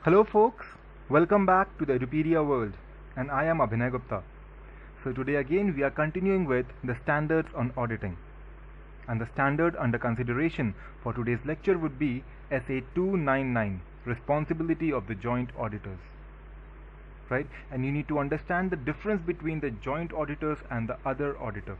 Hello folks, welcome back to the Edupedia world, and I am Abhinay Gupta. So today again we are continuing with the standards on auditing, and the standard under consideration for today's lecture would be SA 299, Responsibility of the Joint Auditors. Right? And you need to understand the difference between the joint auditors and the other auditor.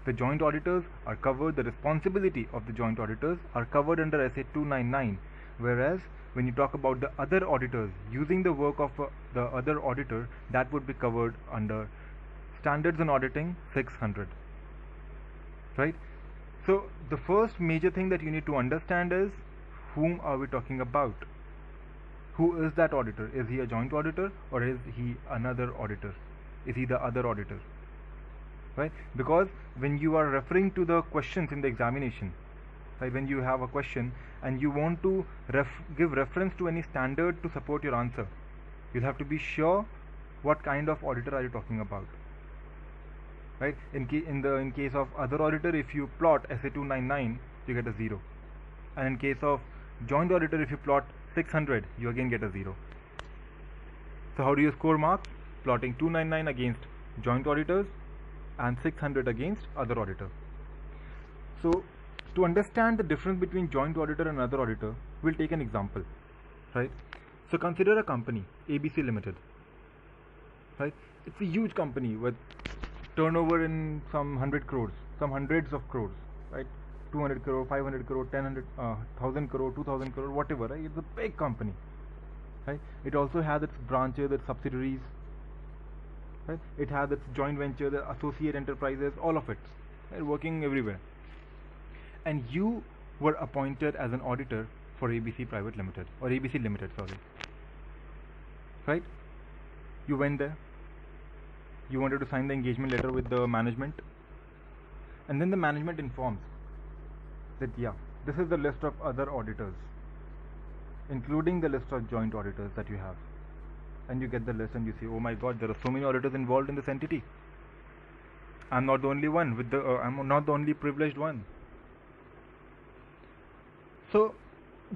The joint auditors are covered, the responsibility of the joint auditors are covered under SA 299, whereas when you talk about the other auditors using the work of the other auditor, that would be covered under Standards on Auditing 600. Right? So the first major thing that you need to understand is, whom are we talking about? Who is that auditor? Is he a joint auditor or is he another auditor? Is he the other auditor? Right? Because when you are referring to the questions in the examination, right, when you have a question and you want to give reference to any standard to support your answer, you'll have to be sure what kind of auditor are you talking about. Right? In case of other auditor, if you plot SA 299, you get a 0, and in case of joint auditor, if you plot 600, you again get a 0. So how do you score marks? Plotting 299 against joint auditors and 600 against other auditor. So to understand the difference between joint auditor and other auditor, we'll take an example. Right? So consider a company, ABC Limited. Right? It's a huge company with turnover in some 100 crores, some hundreds of crores, right? 200 crore, 500 crore, 1,000 crore, 2,000 crore, whatever, right? It's a big company, right? It also has its branches, its subsidiaries, right? It has its joint venture, the associate enterprises, all of it, right? Working everywhere. And you were appointed as an auditor for ABC Private Limited, or ABC Limited, sorry. Right? You went there. You wanted to sign the engagement letter with the management, and then the management informs that this is the list of other auditors, including the list of joint auditors that you have. And you get the list and you say, oh my god, there are so many auditors involved in this entity. I'm not the only one with the I'm not the only privileged one. So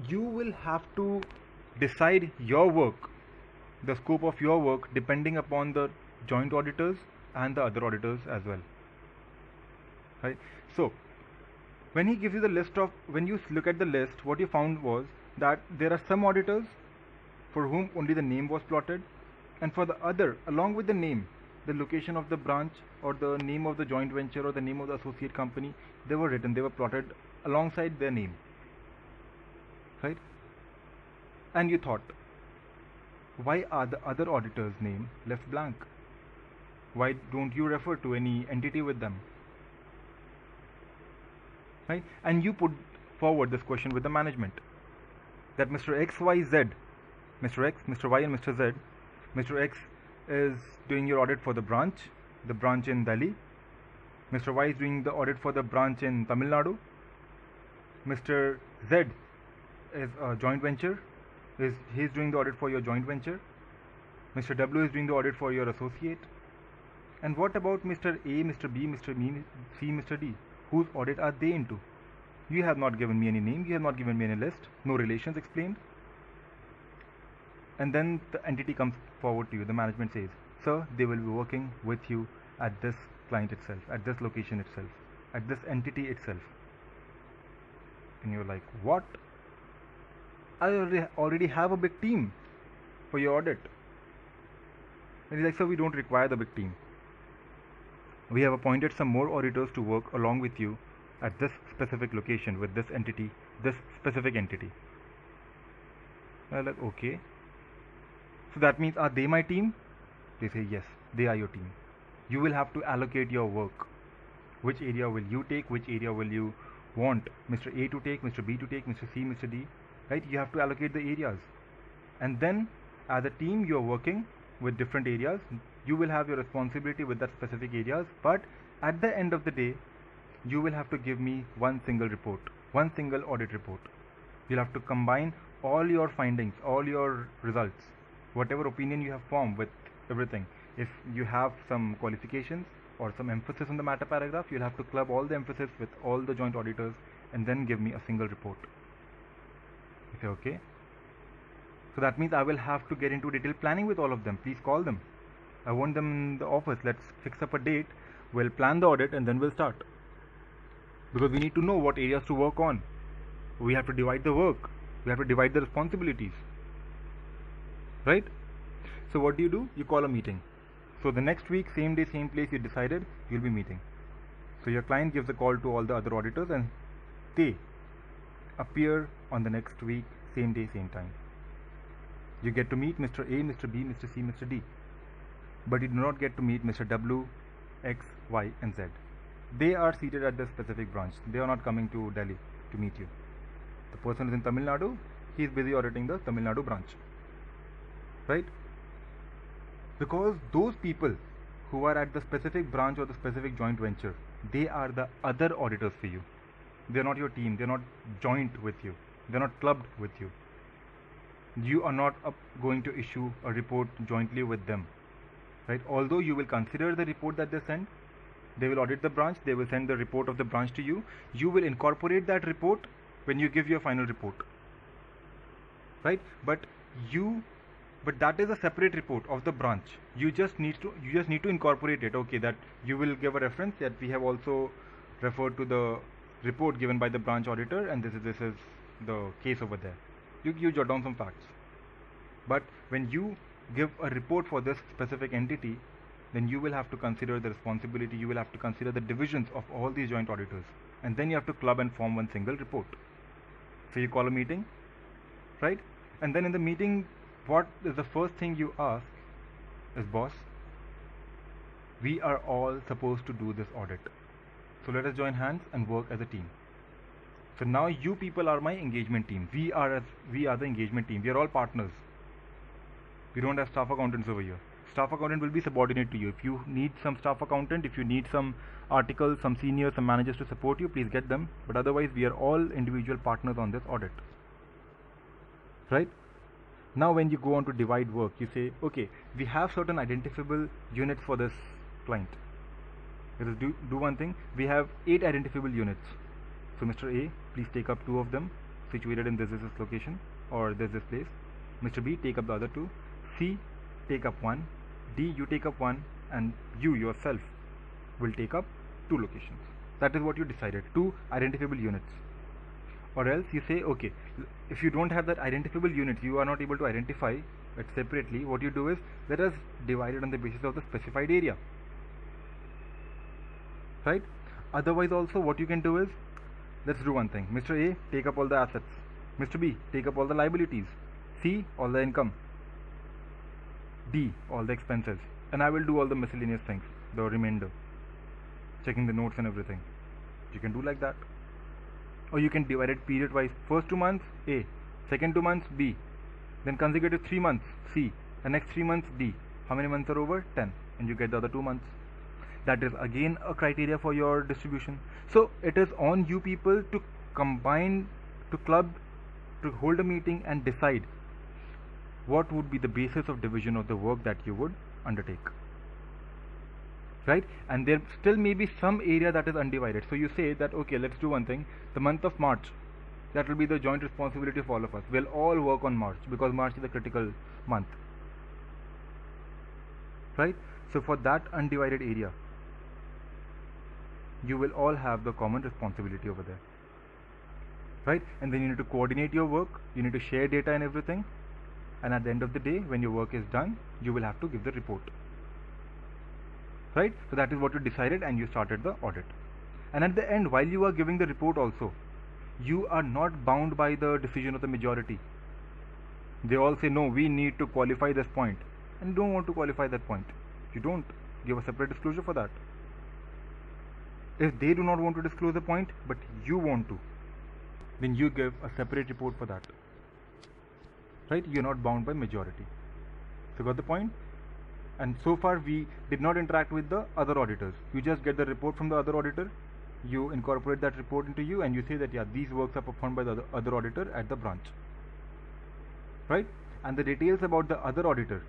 you will have to decide your work, the scope of your work, depending upon the joint auditors and the other auditors as well. Right? So when he gives you the list of, when you look at the list, what you found was that there are some auditors for whom only the name was plotted, and for the other, along with the name, the location of the branch or the name of the joint venture or the name of the associate company, they were written, they were plotted alongside their name. Right? And you thought, why are the other auditors' name left blank? Why don't you refer to any entity with them? Right? And you put forward this question with the management, that Mr. XYZ, Mr. X, Mr. Y and Mr. Z, Mr. X is doing your audit for the branch in Delhi. Mr. Y is doing the audit for the branch in Tamil Nadu. Mr. Z is a joint venture, he's doing the audit for your joint venture. Mr. W is doing the audit for your associate. And what about Mr. A, Mr. B, Mr. C, Mr. D? Whose audit are they into? You have not given me any name, you have not given me any list, no relations explained. And then the entity comes forward to you, the management says, sir, they will be working with you at this client itself, at this location itself, at this entity itself. And you're like, what? I already have a big team for your audit. And he's like, sir, we don't require the big team. We have appointed some more auditors to work along with you at this specific location with this entity, this specific entity. I'm like, okay. So that means, are they my team? They say, yes, they are your team. You will have to allocate your work. Which area will you take? Which area will you want Mr. A to take, Mr. B to take, Mr. C, Mr. D? Right? You have to allocate the areas. And then as a team, you are working with different areas. You will have your responsibility with that specific areas, but at the end of the day, you will have to give me one single report, one single audit report. You'll have to combine all your findings, all your results, whatever opinion you have formed with everything. If you have some qualifications or some emphasis on the matter paragraph, you'll have to club all the emphasis with all the joint auditors and then give me a single report. You say, okay. So that means I will have to get into detailed planning with all of them. Please call them. I want them in the office. Let's fix up a date. We'll plan the audit and then we'll start. Because we need to know what areas to work on. We have to divide the work. We have to divide the responsibilities. Right? So what do? You call a meeting. So the next week, same day, same place, you decided you'll be meeting. So your client gives a call to all the other auditors and they appear on the next week, same day, same time. You get to meet Mr. A, Mr. B, Mr. C, Mr. D. But you do not get to meet Mr. W, X, Y and Z. They are seated at the specific branch. They are not coming to Delhi to meet you. The person is in Tamil Nadu, he is busy auditing the Tamil Nadu branch. Right? Because those people who are at the specific branch or the specific joint venture, they are the other auditors for you. They are not your team. They are not joint with you. They are not clubbed with you. You are not going to issue a report jointly with them. Right? Although you will consider the report that they send, they will audit the branch, they will send the report of the branch to you. You will incorporate that report when you give your final report. Right? But that is a separate report of the branch. You just need to incorporate it. Okay, that you will give a reference that we have also referred to the report given by the branch auditor, and this is the case over there. You jot down some facts. But when you give a report for this specific entity, then you will have to consider the responsibility, you will have to consider the divisions of all these joint auditors, and then you have to club and form one single report. So you call a meeting, right? And then in the meeting, what is the first thing you ask is, boss, we are all supposed to do this audit. So let us join hands and work as a team. So now you people are my engagement team. We are the engagement team. We are all partners. We don't have staff accountants over here. Staff accountant will be subordinate to you. If you need some staff accountant, if you need some articles, some seniors, some managers to support you, please get them. But otherwise, we are all individual partners on this audit. Right? Now when you go on to divide work, you say, okay, we have certain identifiable units for this client. Let us do one thing. We have 8 identifiable units. So Mr. A, please take up 2 of them situated in this location or this place. Mr. B, take up the other 2. C, take up 1. D, you take up 1, and you yourself will take up 2 locations. That is what you decided, 2 identifiable units. Or else you say, okay, if you don't have that identifiable unit, you are not able to identify it separately, what you do is, let us divide it on the basis of the specified area. Right? Otherwise also what you can do is, let's do one thing. Mr. A, take up all the assets. Mr. B, take up all the liabilities. C, all the income. D, all the expenses. And I will do all the miscellaneous things, the remainder, checking the notes and everything. You can do like that. Or you can divide it period wise. First 2 months A, second 2 months B, then consecutive 3 months C, and next 3 months D. How many months are over? 10, and you get the other 2 months. That is again a criteria for your distribution. So it is on you people to combine, to club, to hold a meeting and decide what would be the basis of division of the work that you would undertake. Right? And there still may be some area that is undivided. So you say that, okay, let's do one thing. The month of March, that will be the joint responsibility of all of us. We'll all work on March because March is a critical month. Right? So for that undivided area, you will all have the common responsibility over there. Right? And then you need to coordinate your work, you need to share data and everything. And at the end of the day, when your work is done, you will have to give the report. Right? So that is what you decided, and you started the audit. And at the end, while you are giving the report also, you are not bound by the decision of the majority. They all say, no, we need to qualify this point, and you don't want to qualify that point. You don't give a separate disclosure for that. If they do not want to disclose a point, but you want to, then you give a separate report for that. Right? You're not bound by majority. So got the point? And so far we did not interact with the other auditors. You just get the report from the other auditor, you incorporate that report into you, and you say that, yeah, these works are performed by the other auditor at the branch. Right? And the details about the other auditor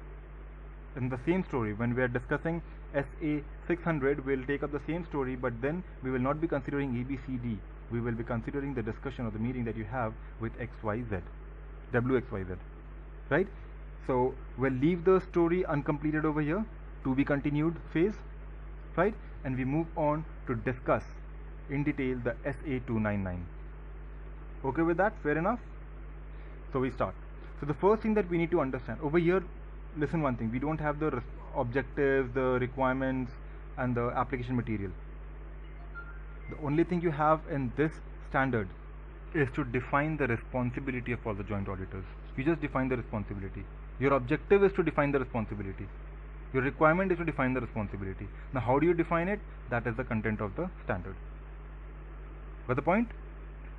in the same story, when we are discussing SA 600, we'll take up the same story, but then we will not be considering ABCD. We will be considering the discussion or the meeting that you have with XYZ, WXYZ. right? So we'll leave the story uncompleted over here, to be continued phase, right? And we move on to discuss in detail the SA299. Okay with that? Fair enough? So we start. So the first thing that we need to understand over here, listen one thing, we don't have the objectives, the requirements and the application material. The only thing you have in this standard is to define the responsibility of all the joint auditors. You just define the responsibility. Your objective is to define the responsibility. Your requirement is to define the responsibility. Now how do you define it? That is the content of the standard. Got the point?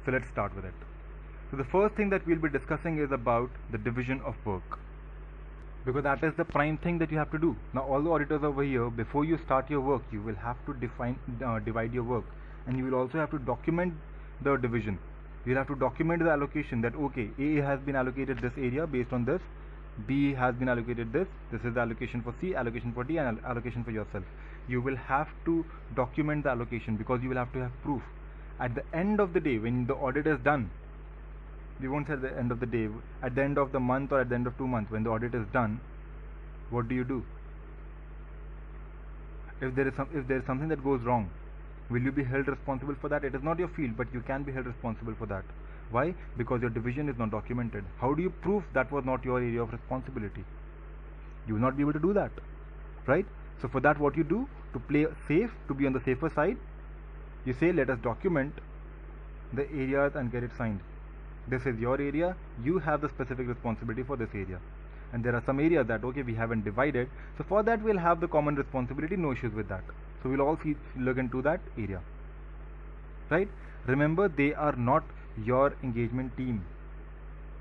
So let's start with it. So the first thing that we'll be discussing is about the division of work, because that is the prime thing that you have to do. Now all the auditors over here, before you start your work, you will have to divide your work, and you will also have to document the division. You'll have to document the allocation, that okay, A has been allocated this area based on this, B has been allocated this is the allocation for C, allocation for D, and allocation for yourself. You will have to document the allocation, because you will have to have proof. At the end of the day, when the audit is done, we won't say at the end of the day, at the end of the month or at the end of 2 months, when the audit is done, what do? If there is something that goes wrong, will you be held responsible for that? It is not your field, but you can be held responsible for that. Why? Because your division is not documented. How do you prove that was not your area of responsibility? You will not be able to do that, right? So for that, what you do, to play safe, to be on the safer side, you say, let us document the areas and get it signed. This is your area, you have the specific responsibility for this area. And there are some areas that, okay, we haven't divided, so for that we'll have the common responsibility, no issues with that. So we'll all look into that area, right? Remember, they are not your engagement team.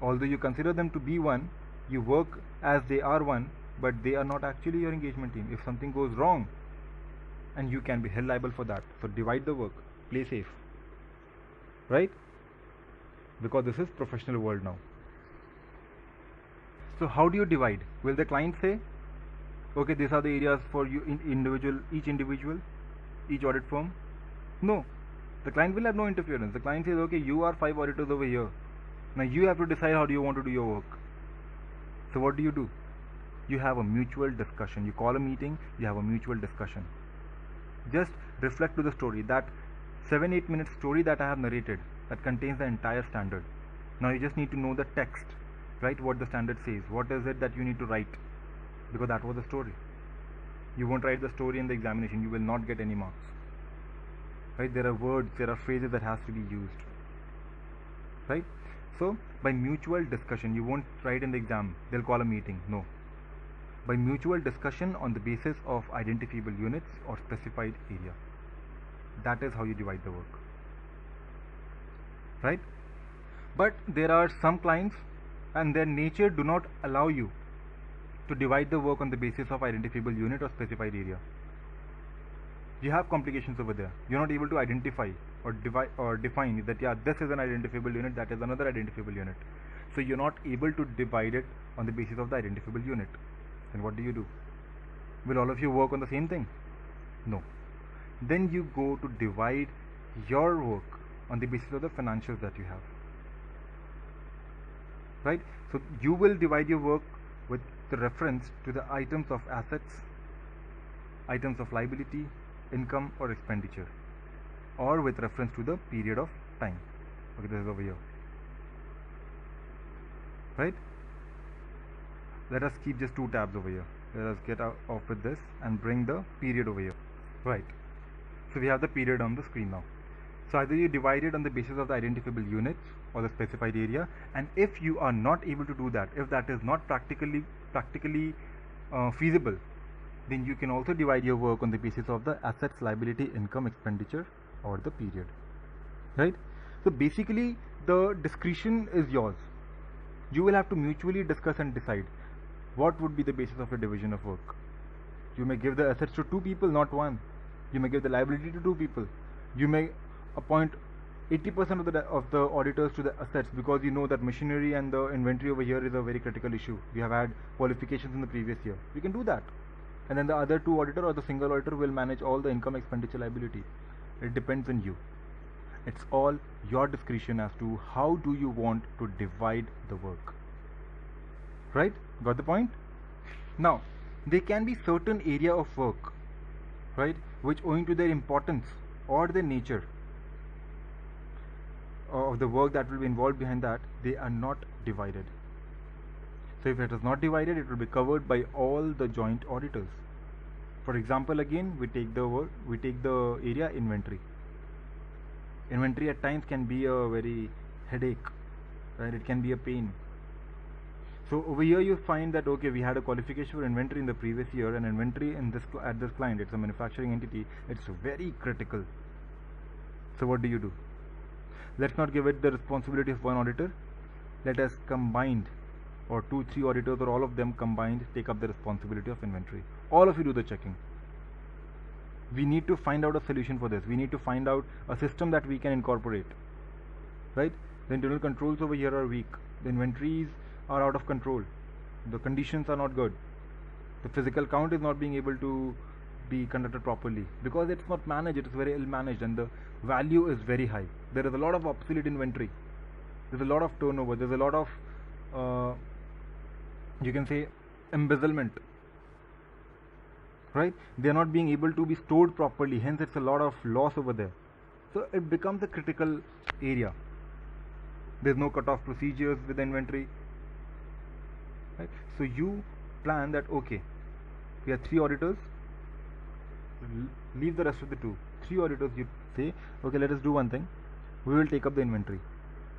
Although you consider them to be one, you work as they are one, but they are not actually your engagement team. If something goes wrong, and you can be held liable for that. So divide the work, play safe, right? Because this is professional world now. So how do you divide? Will the client say, okay, these are the areas for you, each individual, each audit firm? No, the client will have no interference. The client says, okay, you are 5 auditors over here. Now you have to decide how do you want to do your work. So what do? You have a mutual discussion. You call a meeting, you have a mutual discussion. Just reflect to the story, that 7-8 minute story that I have narrated, that contains the entire standard. Now you just need to know the text, right? What the standard says, what is it that you need to write, because that was the story. You won't write the story in the examination, you will not get any marks, right? There are words, there are phrases that has to be used, right? So by mutual discussion, you won't write in the exam, they'll call a meeting. No, by mutual discussion on the basis of identifiable units or specified area. That is how you divide the work, right? But there are some clients, and their nature do not allow you to divide the work on the basis of identifiable unit or specified area. You have complications over there. You're not able to identify or divide or define that, yeah, this is an identifiable unit, that is another identifiable unit. So you're not able to divide it on the basis of the identifiable unit. Then what do? Will all of you work on the same thing? No. Then you go to divide your work on the basis of the financials that you have, right? So you will divide your work with the reference to the items of assets, items of liability, income or expenditure, or with reference to the period of time. Okay, this is over here, right? Let us keep just 2 tabs over here. Let us get off with this and bring the period over here, right? So we have the period on the screen now. So either you divide it on the basis of the identifiable units or the specified area, and if you are not able to do that, if that is not practically feasible, then you can also divide your work on the basis of the assets, liability, income, expenditure, or the period, right? So basically the discretion is yours. You will have to mutually discuss and decide what would be the basis of a division of work. You may give the assets to 2 people, not 1. You may give the liability to 2 people. You may appoint 80% of the auditors to the assets, because you know that machinery and the inventory over here is a very critical issue. We have had qualifications in the previous year. We can do that. And then the other 2 auditor or the single auditor will manage all the income, expenditure, liability. It depends on you. It's all your discretion as to how do you want to divide the work. Right? Got the point? Now, there can be certain area of work, right, which owing to their importance or their nature of the work that will be involved behind that, they are not divided. So if it is not divided, it will be covered by all the joint auditors. For example, again, we take the area inventory. Inventory at times can be a very headache, right? It can be a pain. So over here you find that okay, we had a qualification for inventory in the previous year, and inventory in this at this client, it's a manufacturing entity, it's very critical. So what do? Let's not give it the responsibility of one auditor. Let us combined, or 2-3 auditors, or all of them combined, take up the responsibility of inventory. All of you do the checking. We need to find out a solution for this. We need to find out a system that we can incorporate, right? The internal controls over here are weak. The inventories are out of control. The conditions are not good. The physical count is not being able to be conducted properly because it's not managed. It is very ill managed, and the value is very high. There is a lot of obsolete inventory. There's a lot of turnover. There's a lot of you can say embezzlement, right? They are not being able to be stored properly, hence it's a lot of loss over there. So it becomes a critical area. There's no cut-off procedures with the inventory, right? So you plan that okay, we have 3 auditors, leave the rest of the 2. 3 auditors, you say okay, let us do one thing, we will take up the inventory,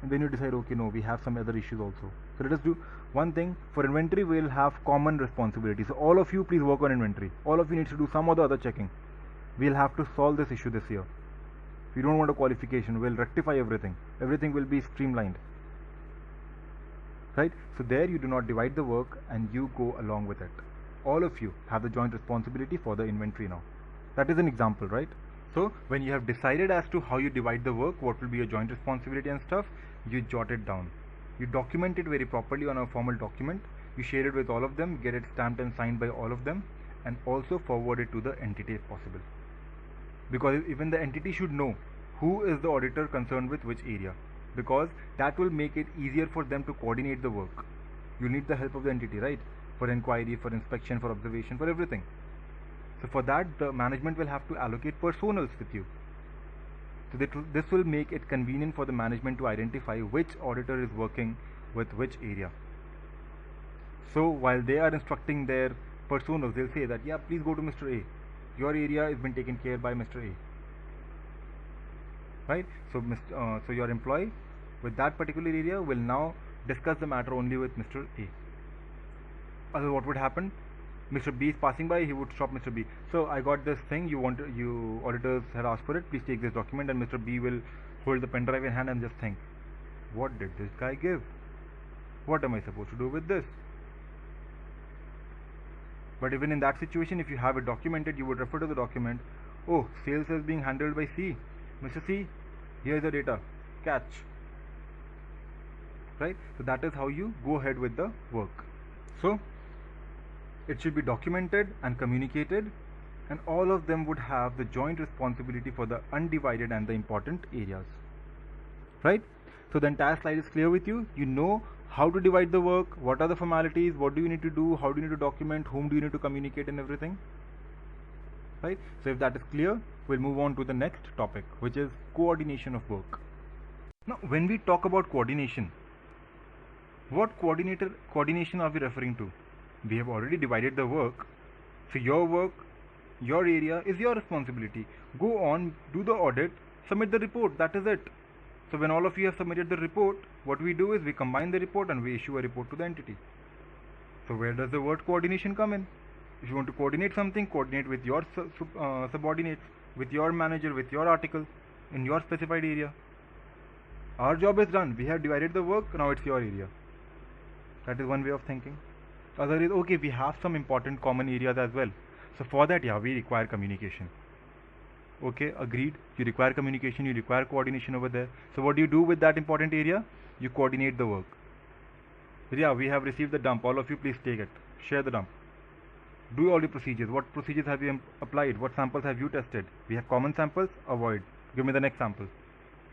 and then you decide okay, no, we have some other issues also, so let us do one thing. For inventory we will have common responsibility, so all of you please work on inventory. All of you need to do some of the other checking. We'll have to solve this issue this year. We don't want a qualification. We'll rectify everything. Everything will be streamlined, right? So there you do not divide the work and you go along with it. All of you have the joint responsibility for the inventory now. That is an example, right? So when you have decided as to how you divide the work, what will be your joint responsibility and stuff, you jot it down. You document it very properly on a formal document. You share it with all of them, get it stamped and signed by all of them, and also forward it to the entity if possible. Because even the entity should know who is the auditor concerned with which area, because that will make it easier for them to coordinate the work. You need the help of the entity, right? For inquiry, for inspection, for observation, for everything. So for that, the management will have to allocate personals with you. So this will make it convenient for the management to identify which auditor is working with which area. So while they are instructing their personals, they'll say that, yeah, please go to Mr. A. Your area has been taken care by Mr. A. Right? So, so your employee with that particular area will now discuss the matter only with Mr. A. Otherwise, what would happen? Mr. B is passing by, he would stop Mr. B. So I got this thing, you auditors had asked for it, please take this document, and Mr. B will hold the pen drive in hand and just think, what did this guy give? What am I supposed to do with this? But even in that situation, if you have it documented, you would refer to the document. Oh, sales is being handled by C. Mr. C, here's the data. Catch. Right? So that is how you go ahead with the work. So it should be documented and communicated, and all of them would have the joint responsibility for the undivided and the important areas. Right? So the entire slide is clear with you. You know how to divide the work, what are the formalities, what do you need to do, how do you need to document, whom do you need to communicate, and everything. Right? So if that is clear, we'll move on to the next topic, which is coordination of work. Now when we talk about coordination, what coordination are we referring to? We have already divided the work. So your work, your area is your responsibility. Go on, do the audit, submit the report, that is it. So when all of you have submitted the report, what we do is we combine the report and we issue a report to the entity. So where does the word coordination come in? If you want to coordinate something, coordinate with your subordinates, with your manager, with your article, in your specified area. Our job is done. We have divided the work, now it's your area. That is one way of thinking. Other is, okay, we have some important common areas as well. So for that, yeah, we require communication. Okay, agreed. You require communication, you require coordination over there. So what do you do with that important area? You coordinate the work. So yeah, we have received the dump. All of you please take it. Share the dump. Do all the procedures. What procedures have you applied? What samples have you tested? We have common samples, avoid. Give me the next sample.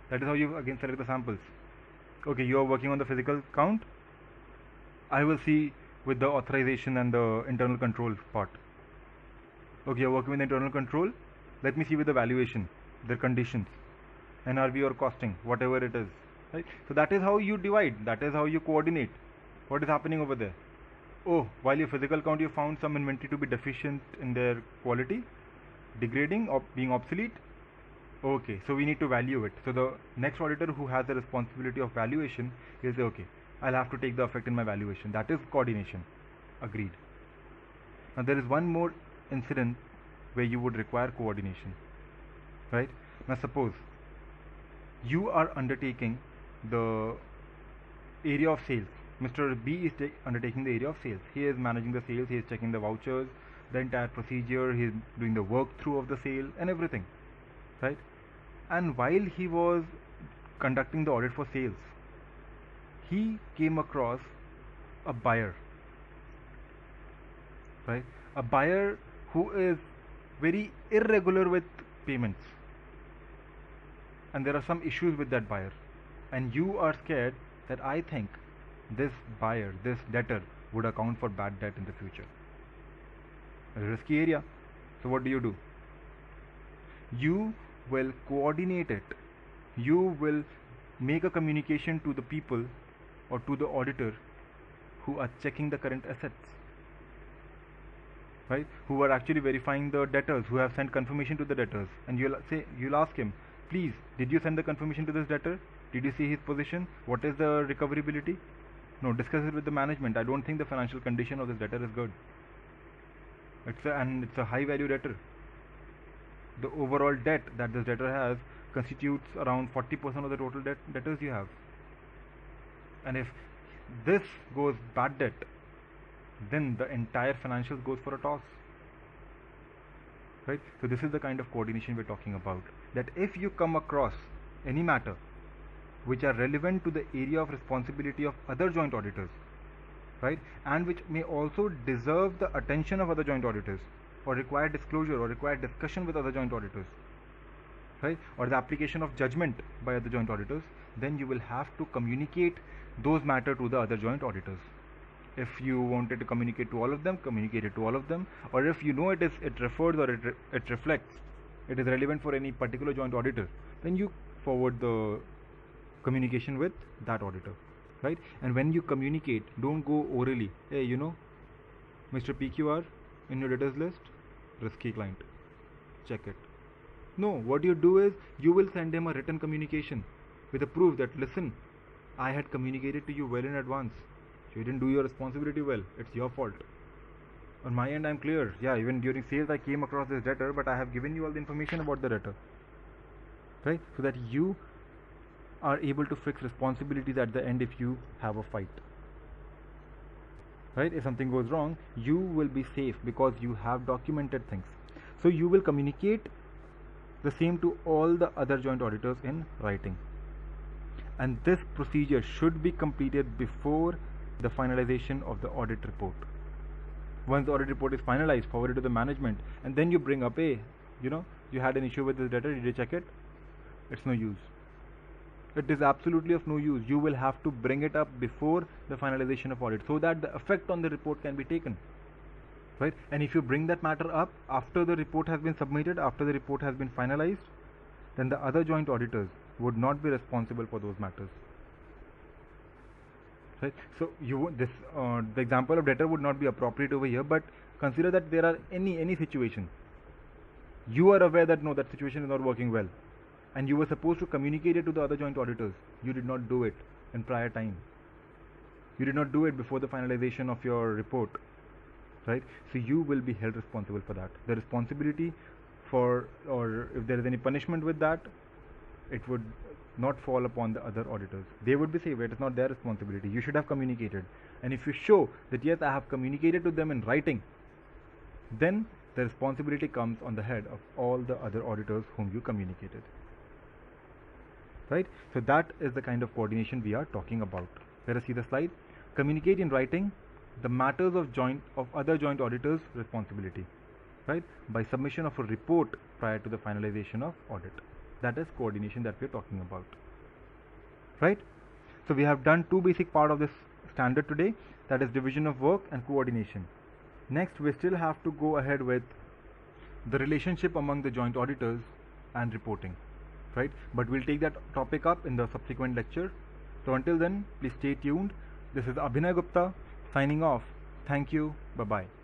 That is how you select the samples. Okay, you are working on the physical count. I will see with the authorization and the internal control part. Okay, you're working with internal control. Let me see with the valuation, their conditions, NRV or costing, whatever it is. Right? So that is how you divide. That is how you coordinate. What is happening over there? Oh, while your physical count, you found some inventory to be deficient in their quality, degrading, or being obsolete. Okay, so we need to value it. So the next auditor who has the responsibility of valuation will say, okay, I'll have to take the effect in my valuation. That is coordination. Agreed. Now there is one more incident where you would require coordination. Right? Now suppose you are undertaking the area of sales. Mr. B is undertaking the area of sales. He is managing the sales, he is checking the vouchers, the entire procedure, he is doing the walkthrough of the sale and everything. Right? And while he was conducting the audit for sales, he came across a buyer. Right? A buyer who is very irregular with payments. And there are some issues with that buyer. And you are scared that I think this buyer, this debtor, would account for bad debt in the future. A risky area. So what do? You will coordinate it. You will make a communication to the people or to the auditor who are checking the current assets. Right? Who are actually verifying the debtors, who have sent confirmation to the debtors. And you'll ask him, please, did you send the confirmation to this debtor? Did you see his position? What is the recoverability? No, discuss it with the management. I don't think the financial condition of this debtor is good. It's a high value debtor. The overall debt that this debtor has constitutes around 40% of the total debtors you have. And if this goes bad debt, then the entire financials goes for a toss. Right? So this is the kind of coordination we're talking about. That if you come across any matter which are relevant to the area of responsibility of other joint auditors, right, and which may also deserve the attention of other joint auditors, or require disclosure or require discussion with other joint auditors, right, or the application of judgment by other joint auditors, then you will have to communicate those matter to the other joint auditors. If you wanted to communicate to all of them, communicate it to all of them. Or if you know it refers or it reflects, it is relevant for any particular joint auditor, then you forward the communication with that auditor, right? And when you communicate, don't go orally. Hey, Mr. PQR in your debtors list, risky client, check it. No, what you do is you will send him a written communication with a proof that, listen, I had communicated to you well in advance. You didn't do your responsibility well. It's your fault. On my end, I'm clear. Yeah, even during sales, I came across this debtor, but I have given you all the information about the debtor. Right? So that you are able to fix responsibilities at the end if you have a fight. Right? If something goes wrong, you will be safe because you have documented things. So you will communicate the same to all the other joint auditors in writing. And this procedure should be completed before the finalization of the audit report. Once the audit report is finalized, forward it to the management, and then you bring up, you had an issue with this debtor, did you check it? It's no use. It is absolutely of no use. You will have to bring it up before the finalization of audit so that the effect on the report can be taken. Right? And if you bring that matter up after the report has been submitted, after the report has been finalized, then the other joint auditors would not be responsible for those matters. Right? So the example of debtor would not be appropriate over here, but consider that there are any situation. You are aware that no, that situation is not working well, and you were supposed to communicate it to the other joint auditors. You did not do it in prior time. You did not do it before the finalization of your report. Right? So you will be held responsible for that. The responsibility or if there is any punishment with that, it would not fall upon the other auditors. They would be safe. It is not their responsibility. You should have communicated. And if you show that yes, I have communicated to them in writing, then the responsibility comes on the head of all the other auditors whom you communicated. Right? So that is the kind of coordination we are talking about. Let us see the slide. Communicate in writing the matters of other joint auditors' responsibility, right, by submission of a report prior to the finalization of audit. That is coordination that we are talking about. Right? So we have done two basic parts of this standard today. that is division of work and coordination. Next, we still have to go ahead with the relationship among the joint auditors and reporting, right? But we'll take that topic up in the subsequent lecture. So until then, please stay tuned. This is Abhinay Gupta signing off. Thank you. Bye-bye.